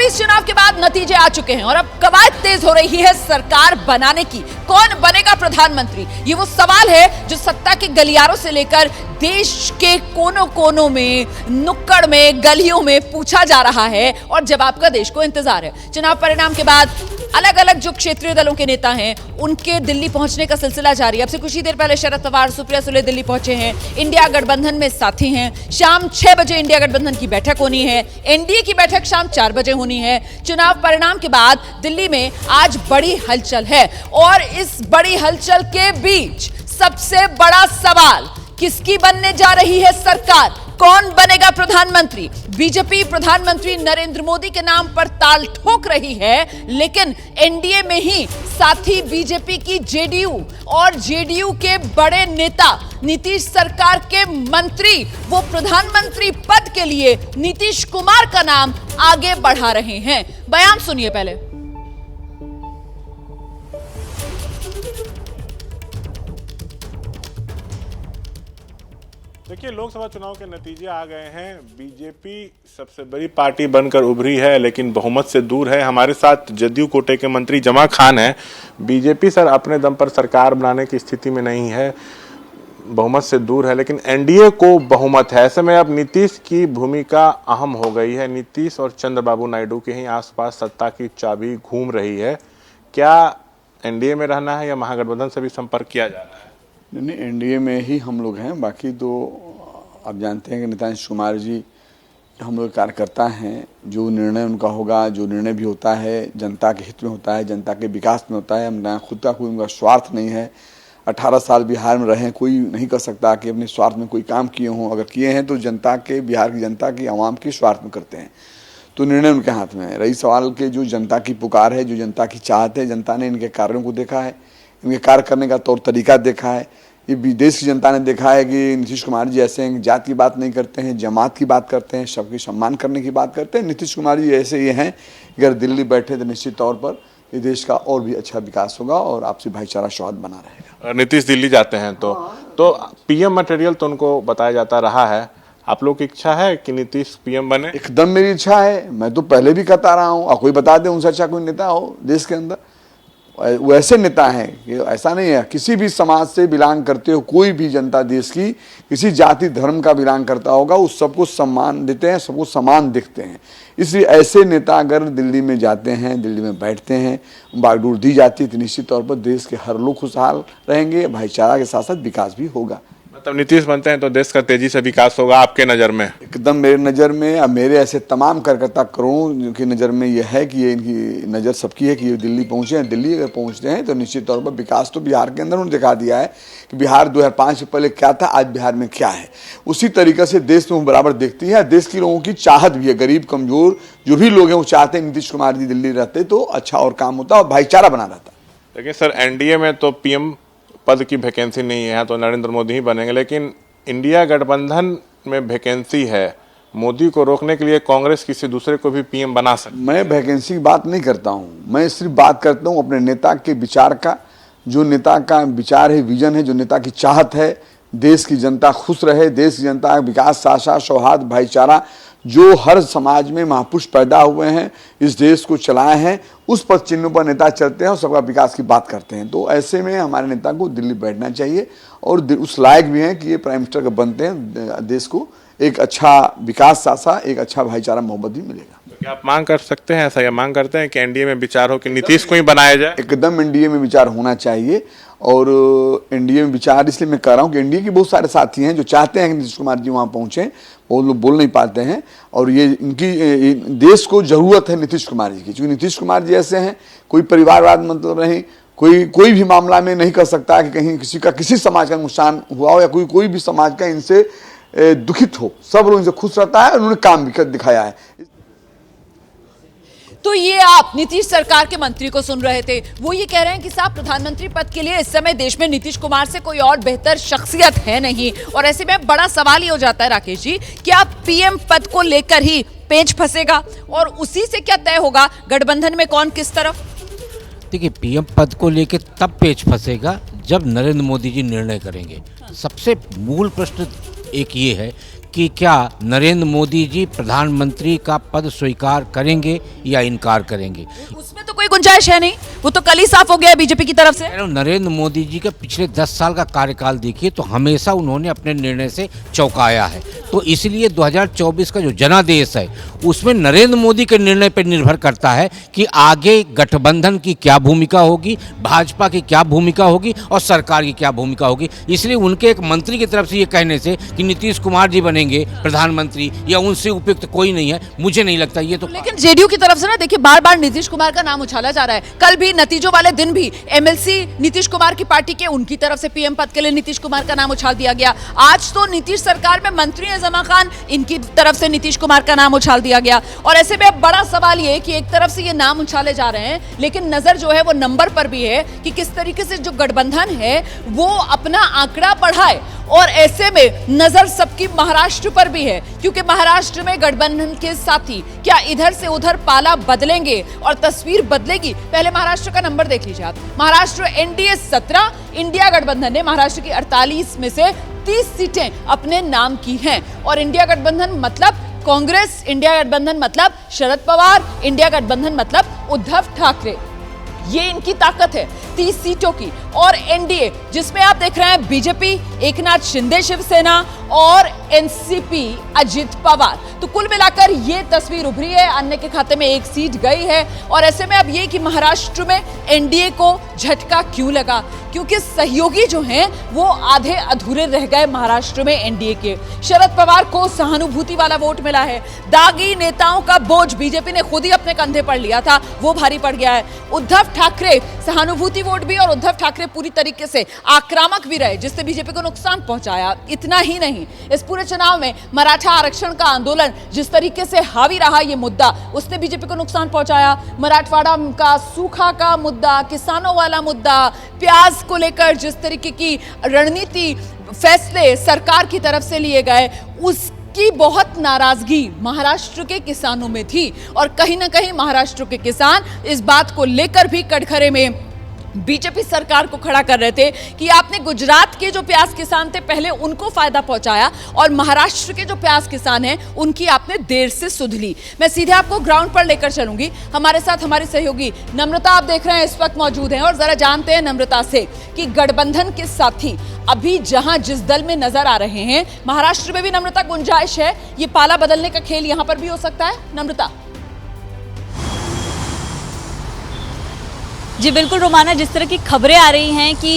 2024 चुनाव के बाद नतीजे आ चुके हैं और अब कवायद तेज हो रही है सरकार बनाने की। कौन बनेगा प्रधानमंत्री, ये वो सवाल है जो सत्ता के गलियारों से लेकर देश के कोनों कोनों में, नुक्कड़ में, गलियों में पूछा जा रहा है और जवाब का देश को इंतजार है। चुनाव परिणाम के बाद अलग अलग जो क्षेत्रीय दलों के नेता हैं उनके दिल्ली पहुंचने का सिलसिला जारी है। अब से कुछ ही देर पहले शरद पवार, सुप्रिया सुले दिल्ली पहुंचे हैं। इंडिया गठबंधन में साथी हैं। शाम 6 बजे इंडिया गठबंधन की बैठक होनी है। एनडीए की बैठक शाम 4 बजे होनी है। चुनाव परिणाम के बाद दिल्ली में आज बड़ी हलचल है और इस बड़ी हलचल के बीच सबसे बड़ा सवाल, किसकी बनने जा रही है सरकार, कौन बनेगा प्रधानमंत्री। बीजेपी प्रधानमंत्री नरेंद्र मोदी के नाम पर ताल ठोक रही है, लेकिन एनडीए में ही साथी बीजेपी की जेडीयू और जेडीयू के बड़े नेता नीतीश सरकार के मंत्री वो प्रधानमंत्री पद के लिए नीतीश कुमार का नाम आगे बढ़ा रहे हैं। बयान सुनिए पहले। देखिए, लोकसभा चुनाव के नतीजे आ गए हैं। बीजेपी सबसे बड़ी पार्टी बनकर उभरी है, लेकिन बहुमत से दूर है। हमारे साथ जदयू कोटे के मंत्री जमा खान हैं। बीजेपी सर अपने दम पर सरकार बनाने की स्थिति में नहीं है, बहुमत से दूर है, लेकिन एनडीए को बहुमत है। ऐसे में अब नीतीश की भूमिका अहम हो गई है। नीतीश और चंद्रबाबू नायडू के ही आसपास सत्ता की चाबी घूम रही है। क्या एनडीए में रहना है या महागठबंधन से भी संपर्क किया जा रहा है? नहीं, एनडीए में ही हम लोग हैं। बाकी तो आप जानते हैं कि नीतीश कुमार जी हम लोग कार्यकर्ता हैं। जो निर्णय उनका होगा, जो निर्णय भी होता है जनता के हित में होता है, जनता के विकास में होता है। हम खुद का कोई उनका स्वार्थ नहीं है। 18 साल बिहार में रहे, कोई नहीं कर सकता कि अपने स्वार्थ में कोई काम किए हों। अगर किए हैं तो जनता के, बिहार की जनता की, आवाम के स्वार्थ में करते हैं। तो निर्णय उनके हाथ में है। रही सवाल के जो जनता की पुकार है, जो जनता की चाहत है, जनता ने इनके कार्यों को देखा है, इनके कार्य करने का तौर तरीका देखा है। ये देश की जनता ने देखा है कि नीतीश कुमार जी ऐसे हैं, जात की बात नहीं करते हैं, जमात की बात करते हैं, सबकी सम्मान करने की बात करते हैं। नीतीश कुमार जी ऐसे ये हैं, अगर दिल्ली बैठे तो निश्चित तौर पर ये देश का और भी अच्छा विकास होगा और आपसी भाईचारा सौहार्द बना रहेगा। नीतीश दिल्ली जाते हैं तो पीएम मटेरियल तो उनको बताया जाता रहा है। आप लोग की इच्छा है कि नीतीश पीएम बने? एकदम मेरी इच्छा है। मैं तो पहले भी कहता रहा हूँ, और कोई बता दे उनसे अच्छा कोई नेता हो देश के अंदर। वैसे नेता हैं कि ऐसा नहीं है, किसी भी समाज से बिलोंग करते हो, कोई भी जनता देश की किसी जाति धर्म का बिलोंग करता होगा, उस सबको सम्मान देते हैं, सबको समान देखते हैं। इसलिए ऐसे नेता अगर दिल्ली में जाते हैं, दिल्ली में बैठते हैं, बागडोर दी जाती है, तो निश्चित तौर पर देश के हर लोग खुशहाल रहेंगे, भाईचारा के साथ साथ विकास भी होगा। मतलब नीतीश बनते हैं तो देश का तेजी से विकास होगा आपके नज़र में? एकदम मेरे नज़र में, अब मेरे ऐसे तमाम कार्यकर्ता करोड़ों की नज़र में यह है कि ये इनकी नज़र सबकी है कि ये दिल्ली पहुँचे हैं। दिल्ली अगर पहुँचते हैं तो निश्चित तौर पर विकास तो बिहार के अंदर उन्होंने दिखा दिया है कि बिहार 2005 से पहले क्या था, आज बिहार में क्या है। उसी तरीके से देश में बराबर देखती है। देश के लोगों की चाहत भी है, गरीब कमजोर जो भी लोग हैं वो चाहते हैं नीतीश कुमार जी दिल्ली रहते तो अच्छा और काम होता और भाईचारा बना रहता। देखिए सर, एनडीए में तो पीएम पद की वैकेंसी नहीं है, तो नरेंद्र मोदी ही बनेंगे, लेकिन इंडिया गठबंधन में वैकेंसी है। मोदी को रोकने के लिए कांग्रेस किसी दूसरे को भी पीएम बना सकती है। मैं वैकेंसी की बात नहीं करता हूं, मैं सिर्फ बात करता हूं अपने नेता के विचार का। जो नेता का विचार है, विजन है, जो नेता की चाहत है, देश की जनता खुश रहे, देश की जनता विकास, आशा, सौहार्द, भाईचारा, जो हर समाज में महापुरुष पैदा हुए हैं, इस देश को चलाए हैं, उस पद चिन्हों पर नेता चलते हैं और सबका विकास की बात करते हैं। तो ऐसे में हमारे नेता को दिल्ली बैठना चाहिए और उस लायक भी हैं कि ये प्राइम मिनिस्टर का बनते हैं। देश को एक अच्छा विकास साथ एक अच्छा भाईचारा मोहब्बत भी मिलेगा। क्या आप मांग कर सकते हैं ऐसा, या मांग करते हैं कि एनडीए में विचार हो कि नीतीश को ही बनाया जाए? एकदम एनडीए में विचार होना चाहिए और एनडीए में विचार इसलिए मैं कह रहा हूँ कि एनडीए के बहुत सारे साथी हैं जो चाहते हैं कि नीतीश कुमार जी वहाँ पहुँचें, वो लोग बोल नहीं पाते हैं और ये इनकी देश को जरूरत है नीतीश कुमार जी की। क्योंकि नीतीश कुमार जी ऐसे हैं, कोई परिवारवाद मतलब नहीं, कोई भी मामला में नहीं कर सकता कि कहीं किसी समाज का नुकसान हुआ हो या कोई भी समाज का इनसे दुखित हो। सब लोग इनसे खुश रहता है और उन्होंने काम भी दिखाया है। तो ये आप नीतीश सरकार के मंत्री को सुन रहे थे। वो ये कह रहे हैं कि साहब प्रधानमंत्री पद के लिए इस समय देश में नीतीश कुमार से कोई और बेहतर शख्सियत है नहीं। और ऐसे में बड़ा सवाल ये हो जाता है राकेश जी, क्या पीएम पद को लेकर ही पेंच फंसेगा और उसी से क्या तय होगा गठबंधन में कौन किस तरफ? देखिए, पीएम पद को लेकर तब पेंच फंसेगा जब नरेंद्र मोदी जी निर्णय करेंगे। सबसे मूल प्रश्न एक ये है कि क्या नरेंद्र मोदी जी प्रधानमंत्री का पद स्वीकार करेंगे या इनकार करेंगे। उसमें तो कोई गुंजाइश है नहीं, वो तो कल ही साफ हो गया बीजेपी की तरफ से। नरेंद्र मोदी जी के पिछले 10 साल का कार्यकाल देखिए तो हमेशा उन्होंने अपने निर्णय से चौंकाया है, तो इसलिए 2024 का जो जनादेश है उसमें नरेंद्र मोदी के निर्णय पर निर्भर करता है कि आगे गठबंधन की क्या भूमिका होगी, भाजपा की क्या भूमिका होगी और सरकार की क्या भूमिका होगी। इसलिए उनके एक मंत्री की तरफ से ये कहने से कि नीतीश कुमार जी बनेंगे प्रधानमंत्री या उनसे उपयुक्त कोई नहीं है, मुझे नहीं लगता ये तो। लेकिन जेडीयू की तरफ से ना देखिए बार बार नीतीश कुमार का नाम उछाला जा रहा है। कल भी नतीजों वाले दिन भी एमएलसी नीतीश कुमार की पार्टी के उनकी तरफ से पीएम पद के लिए नीतीश कुमार का नाम उछाल दिया गया। आज तो नीतीश सरकार में मंत्री हैं जमा खान, इनकी तरफ से नीतीश कुमार का नाम उछाल दिया गया। और ऐसे में बड़ा सवाल ये कि एक तरफ से ये नाम उछाले जा रहे हैं, लेकिन नजर जो है वो नंबर पर भी है कि किस तरीके से जो गठबंधन है वो अपना आंकड़ा बढ़ाए। और ऐसे में नजर सबकी महाराष्ट्र पर भी है, क्योंकि महाराष्ट्र में गठबंधन के साथी क्या इधर से उधर पाला बदलेंगे और तस्वीर बदलेगी। पहले महाराष्ट्र का नंबर देख लीजिए आप। महाराष्ट्र एनडीए 17, इंडिया गठबंधन ने महाराष्ट्र की 48 में से 30 सीटें अपने नाम की हैं। और इंडिया गठबंधन मतलब कांग्रेस, इंडिया गठबंधन मतलब शरद पवार, इंडिया गठबंधन मतलब उद्धव ठाकरे। ये इनकी ताकत है 30 सीटों की। और एनडीए जिसमें आप देख रहे हैं बीजेपी, एकनाथ शिंदे शिवसेना और एनसीपी अजित पवार, तो कुल मिलाकर ये तस्वीर उभरी है। अन्य के खाते में एक सीट गई है। और ऐसे में अब ये कि महाराष्ट्र में एनडीए को झटका क्यों लगा, क्योंकि सहयोगी जो हैं वो आधे अधूरे रह गए महाराष्ट्र में एनडीए के। शरद पवार को सहानुभूति वाला वोट मिला है। दागी नेताओं का बोझ बीजेपी ने खुद ही अपने कंधे पर लिया था, वो भारी पड़ गया है। उद्धव ठाकरे सहानुभूति वोट भी, और उद्धव ठाकरे पूरी तरीके से आक्रामक भी रहे, जिससे बीजेपी को नुकसान पहुंचाया। इतना ही नहीं, इस पूरे चुनाव में मराठा आरक्षण का आंदोलन जिस तरीके से हावी रहा ये मुद्दा, उसने बीजेपी को नुकसान पहुंचाया। मराठवाड़ा का सूखा का मुद्दा, किसानों वाला मुद्दा, प्याज को लेकर जिस तरीके की रणनीति फैसले सरकार की तरफ से लिए गए, उसकी बहुत नाराजगी महाराष्ट्र के किसानों में थी। और कहीं ना कहीं महाराष्ट्र के किसान इस बात को लेकर भी कटघरे में बीजेपी सरकार को खड़ा कर रहे थे कि आपने गुजरात के जो प्याज किसान थे पहले उनको फायदा पहुंचाया, और महाराष्ट्र के जो प्याज किसान हैं उनकी आपने देर से सुध ली। मैं सीधे आपको ग्राउंड पर लेकर चलूंगी। हमारे साथ हमारी सहयोगी नम्रता आप देख रहे हैं इस वक्त मौजूद हैं, और जरा जानते हैं नम्रता से कि गठबंधन के साथी अभी जहां जिस दल में नजर आ रहे हैं, महाराष्ट्र में भी नम्रता गुंजाइश है, ये पाला बदलने का खेल यहां पर भी हो सकता है। नम्रता जी बिल्कुल रोमाना, जिस तरह की खबरें आ रही हैं कि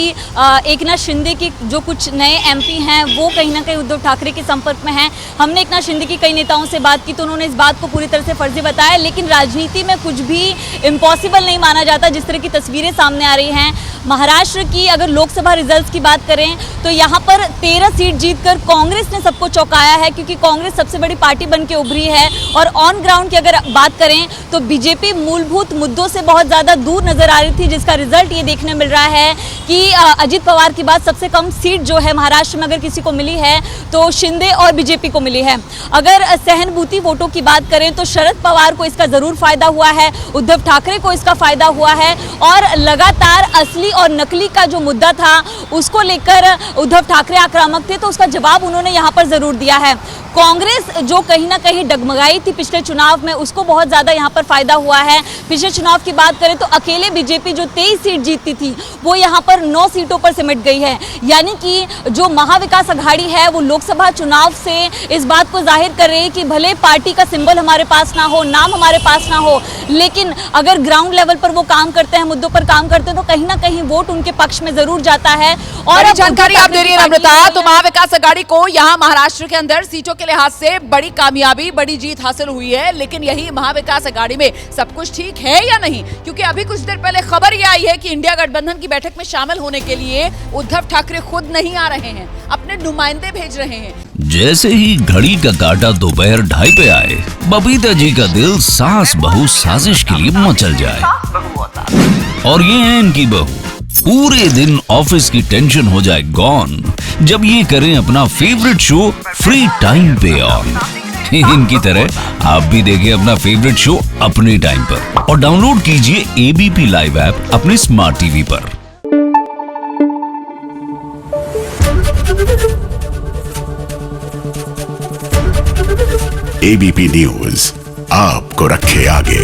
एकनाथ शिंदे की जो कुछ नए एमपी हैं वो कहीं ना कहीं उद्धव ठाकरे के संपर्क में हैं। हमने एकनाथ शिंदे की कई नेताओं से बात की तो उन्होंने इस बात को पूरी तरह से फर्जी बताया, लेकिन राजनीति में कुछ भी इम्पॉसिबल नहीं माना जाता। जिस तरह की तस्वीरें सामने आ रही हैं महाराष्ट्र की, अगर लोकसभा रिजल्ट्स की बात करें तो यहाँ पर 13 सीट जीतकर कांग्रेस ने सबको चौंकाया है, क्योंकि कांग्रेस सबसे बड़ी पार्टी बन के उभरी है। और ऑन ग्राउंड की अगर बात करें तो बीजेपी मूलभूत मुद्दों से बहुत ज़्यादा दूर नजर आ रही थी, जिसका रिजल्ट ये देखने मिल रहा है कि अजित पवार के बाद सबसे कम सीट जो है महाराष्ट्र में अगर किसी को मिली है तो शिंदे और बीजेपी को मिली है। अगर सहानुभूति वोटों की बात करें तो शरद पवार को इसका जरूर फायदा हुआ है, उद्धव ठाकरे को इसका फायदा हुआ है। और लगातार असली और नकली का जो मुद्दा था उसको लेकर उद्धव ठाकरे आक्रामक थे, तो उसका जवाब उन्होंने यहाँ पर जरूर दिया है। कांग्रेस जो कहीं ना कहीं डगमगाई थी पिछले चुनाव में, उसको बहुत ज्यादा यहाँ पर फायदा हुआ है। पिछले चुनाव की बात करें तो अकेले बीजेपी जो 23 सीट जीतती थी वो यहाँ पर 9 सीटों पर सिमट गई है। यानी कि जो महाविकास अघाड़ी है वो लोकसभा चुनाव से इस बात को जाहिर कर रही है कि भले पार्टी का सिंबल हमारे पास ना हो, नाम हमारे पास ना हो, लेकिन अगर ग्राउंड लेवल पर वो काम करते हैं, मुद्दों पर काम करते हैं, तो कहीं ना कहीं वोट उनके पक्ष में जरूर जाता है। और जानकारी आप दे रही है नम्रता, तो महाविकास अघाड़ी को यहाँ महाराष्ट्र के अंदर सीटों के लिहाज से बड़ी कामयाबी, बड़ी जीत हासिल हुई है। लेकिन यही महाविकास अघाड़ी में सब कुछ ठीक है या नहीं, क्योंकि अभी कुछ देर पहले खबर यह आई है कि इंडिया गठबंधन की बैठक में शामिल होने के लिए उद्धव ठाकरे खुद नहीं आ रहे हैं, अपने नुमाइंदे भेज रहे हैं। जैसे ही घड़ी का काटा दोपहर 2:30 पे आए, बबीता जी का दिल सास बहू साजिश के लिए मचल जाए। और ये है इनकी बहू, पूरे दिन ऑफिस की टेंशन हो जाए गॉन जब ये करें अपना फेवरेट शो फ्री टाइम पे ऑन। इनकी तरह आप भी देखिए अपना फेवरेट शो अपने टाइम पर और डाउनलोड कीजिए एबीपी लाइव ऐप अपने स्मार्ट टीवी पर। एबीपी न्यूज आपको रखे आगे।